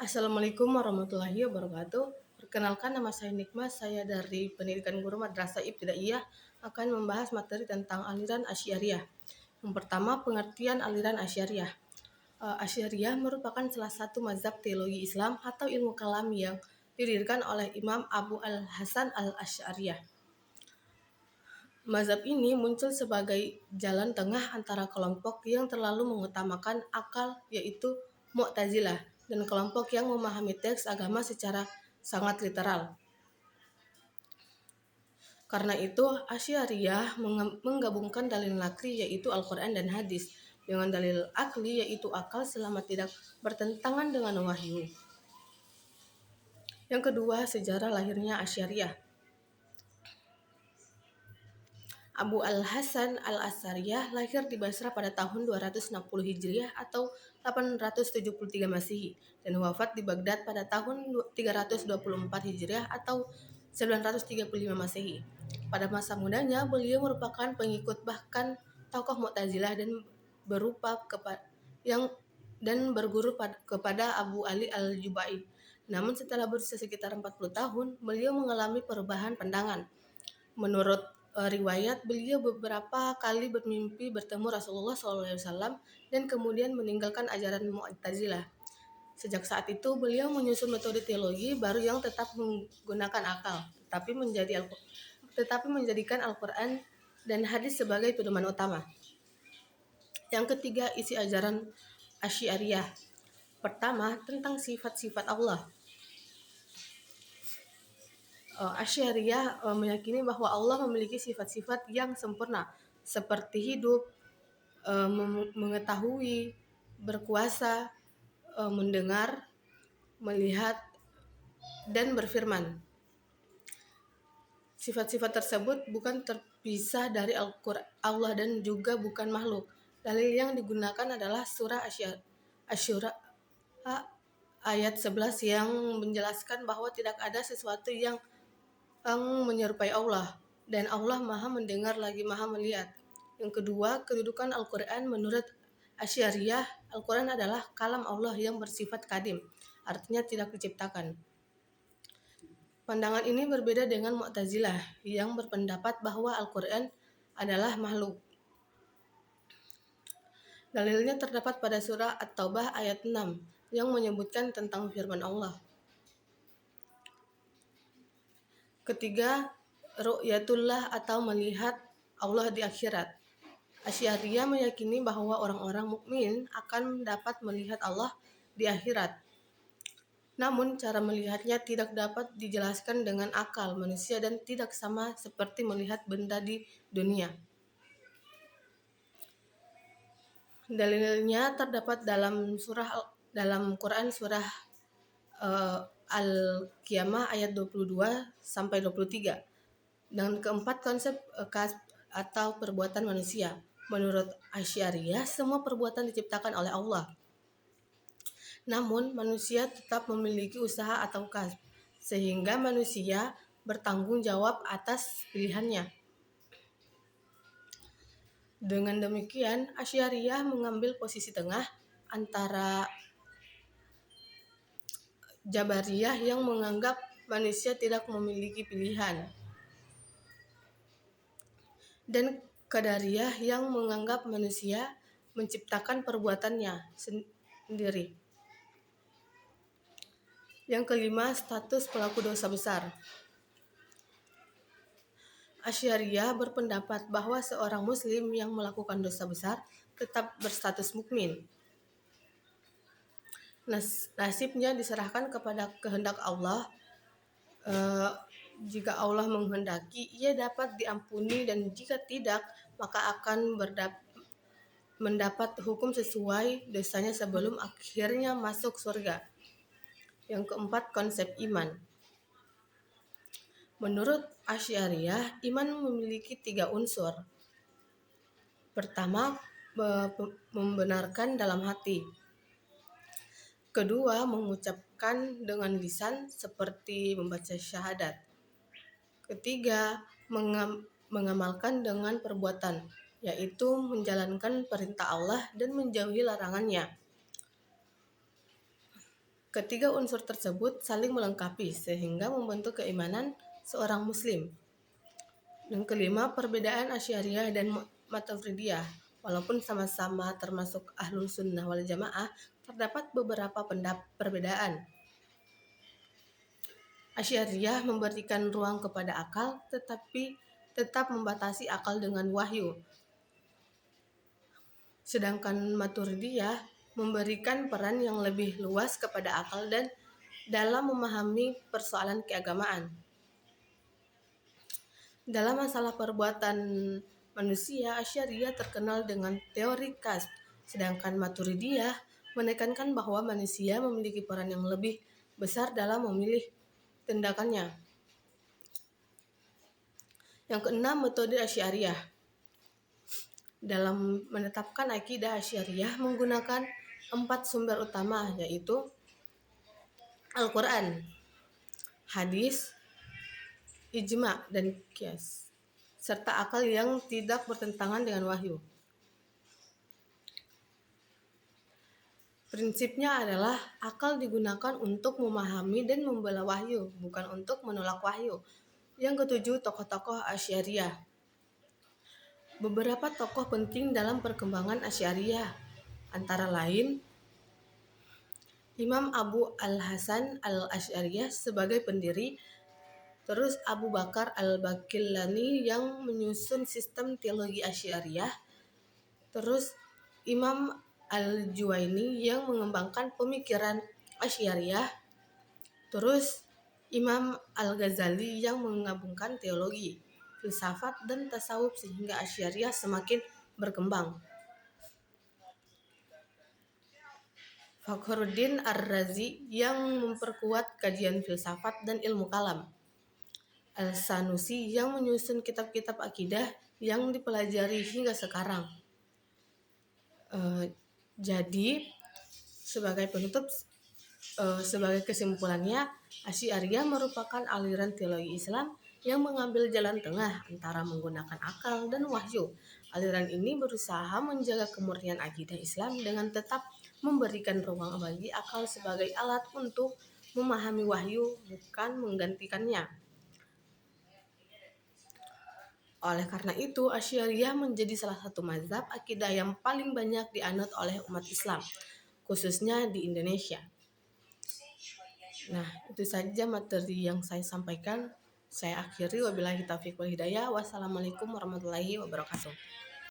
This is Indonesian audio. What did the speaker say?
Assalamualaikum warahmatullahi wabarakatuh. Perkenalkan, nama saya Nikma. Saya dari Pendidikan Guru Madrasah Ibtidaiyah akan membahas materi tentang aliran Asy'ariyah. Yang pertama, pengertian aliran Asy'ariyah. Asy'ariyah merupakan salah satu mazhab teologi Islam atau ilmu kalam yang didirikan oleh Imam Abu al-Hasan al-Asy'ariyah. Mazhab ini muncul sebagai jalan tengah antara kelompok yang terlalu mengutamakan akal, yaitu Mu'tazilah, dan kelompok yang memahami teks agama secara sangat literal. Karena itu, Asy'ariyah menggabungkan dalil nakli, yaitu Al-Quran dan hadis, dengan dalil akli, yaitu akal, selama tidak bertentangan dengan wahyu. Yang kedua, sejarah lahirnya Asy'ariyah. Abu al-Hasan al-Asy'ariyah lahir di Basra pada tahun 260 Hijriah atau 873 Masehi dan wafat di Baghdad pada tahun 324 Hijriah atau 935 Masehi. Pada masa mudanya, beliau merupakan pengikut bahkan tokoh Mu'tazilah dan berguru kepada Abu Ali al-Jubai. Namun setelah berusia sekitar 40 tahun, beliau mengalami perubahan pandangan. Menurut riwayat, beliau beberapa kali bermimpi bertemu Rasulullah SAW dan kemudian meninggalkan ajaran Mu'tazilah. Sejak saat itu, beliau menyusun metode teologi baru yang tetap menggunakan akal, tetapi menjadikan Al-Quran dan hadis sebagai pedoman utama. Yang ketiga, isi ajaran Asy'ariyah. Pertama, tentang sifat-sifat Allah. Asy'ariyah meyakini bahwa Allah memiliki sifat-sifat yang sempurna, seperti hidup, mengetahui, berkuasa, mendengar, melihat, dan berfirman. Sifat-sifat tersebut bukan terpisah dari Allah dan juga bukan makhluk. Dalil yang digunakan adalah surah Asy-Syura ayat 11 yang menjelaskan bahwa tidak ada sesuatu yang menyerupai Allah, dan Allah Maha mendengar lagi Maha melihat. Yang kedua, kedudukan Al-Quran. Menurut Asy'ariyah, Al-Quran adalah kalam Allah yang bersifat qadim, artinya tidak diciptakan. Pandangan ini berbeda dengan Mu'tazilah yang berpendapat bahwa Al-Quran adalah makhluk. Dalilnya terdapat pada surah At-Taubah ayat 6 yang menyebutkan tentang firman Allah. Ketiga, ru'yatullah atau melihat Allah di akhirat. Asy'ariyah meyakini bahwa orang-orang mukmin akan dapat melihat Allah di akhirat. Namun cara melihatnya tidak dapat dijelaskan dengan akal manusia dan tidak sama seperti melihat benda di dunia. Dalilnya terdapat dalam Quran surah Al-Qiyamah ayat 22 sampai 23. Dan keempat, konsep kasb atau perbuatan manusia. Menurut Asy'ariyah, semua perbuatan diciptakan oleh Allah. Namun manusia tetap memiliki usaha atau kasb, sehingga manusia bertanggung jawab atas pilihannya. Dengan demikian, Asy'ariyah mengambil posisi tengah antara Jabariyah yang menganggap manusia tidak memiliki pilihan dan Qadariyah yang menganggap manusia menciptakan perbuatannya sendiri. Yang kelima, status pelaku dosa besar. Asy'ariyah berpendapat bahwa seorang muslim yang melakukan dosa besar tetap berstatus mukmin. Nasibnya diserahkan kepada kehendak Allah. Jika Allah menghendaki, ia dapat diampuni, dan jika tidak, maka akan mendapat hukum sesuai dosanya sebelum akhirnya masuk surga. Yang keempat, konsep iman. Menurut Asy'ariyah, iman memiliki 3 unsur. Pertama, membenarkan dalam hati. Kedua, mengucapkan dengan lisan seperti membaca syahadat. Ketiga, mengamalkan dengan perbuatan, yaitu menjalankan perintah Allah dan menjauhi larangannya. Ketiga unsur tersebut saling melengkapi sehingga membentuk keimanan seorang muslim. Yang kelima, perbedaan Asy'ariyah dan Maturidiyah. Walaupun sama-sama termasuk Ahlus Sunnah wal Jamaah, terdapat beberapa perbedaan. Asy'ariyah memberikan ruang kepada akal, tetapi tetap membatasi akal dengan wahyu. Sedangkan Maturidiyah memberikan peran yang lebih luas kepada akal dan dalam memahami persoalan keagamaan. Dalam masalah perbuatan manusia, Asy'ariyah terkenal dengan teori kasb, sedangkan Maturidiyah menekankan bahwa manusia memiliki peran yang lebih besar dalam memilih tindakannya. Yang keenam, metode Asy'ariyah. Dalam menetapkan akidah, Asy'ariyah menggunakan 4 sumber utama, yaitu Al-Quran, hadis, ijma, dan qiyas, serta akal yang tidak bertentangan dengan wahyu. Prinsipnya adalah akal digunakan untuk memahami dan membela wahyu, bukan untuk menolak wahyu. Yang ketujuh, tokoh-tokoh Asy'ariyah. Beberapa tokoh penting dalam perkembangan Asy'ariyah antara lain Imam Abu al-Hasan al-Asy'ariyah sebagai pendiri, terus Abu Bakar al-Baqillani yang menyusun sistem teologi Asy'ariyah, terus Imam al-Juwaini yang mengembangkan pemikiran Asy'ariyah, terus Imam al-Ghazali yang menggabungkan teologi, filsafat, dan tasawuf sehingga Asy'ariyah semakin berkembang. Fakhruddin Ar-Razi yang memperkuat kajian filsafat dan ilmu kalam. Al-Sanusi yang menyusun kitab-kitab akidah yang dipelajari hingga sekarang. Jadi sebagai penutup, sebagai kesimpulannya, Asy'ariyah merupakan aliran teologi Islam yang mengambil jalan tengah antara menggunakan akal dan wahyu. Aliran ini berusaha menjaga kemurnian akidah Islam dengan tetap memberikan ruang bagi akal sebagai alat untuk memahami wahyu, bukan menggantikannya. Oleh karena itu, Asy'ariyah menjadi salah satu mazhab akidah yang paling banyak dianut oleh umat Islam, khususnya di Indonesia. Nah, itu saja materi yang saya sampaikan. Saya akhiri, wabillahi taufiq wal hidayah. Wassalamualaikum warahmatullahi wabarakatuh.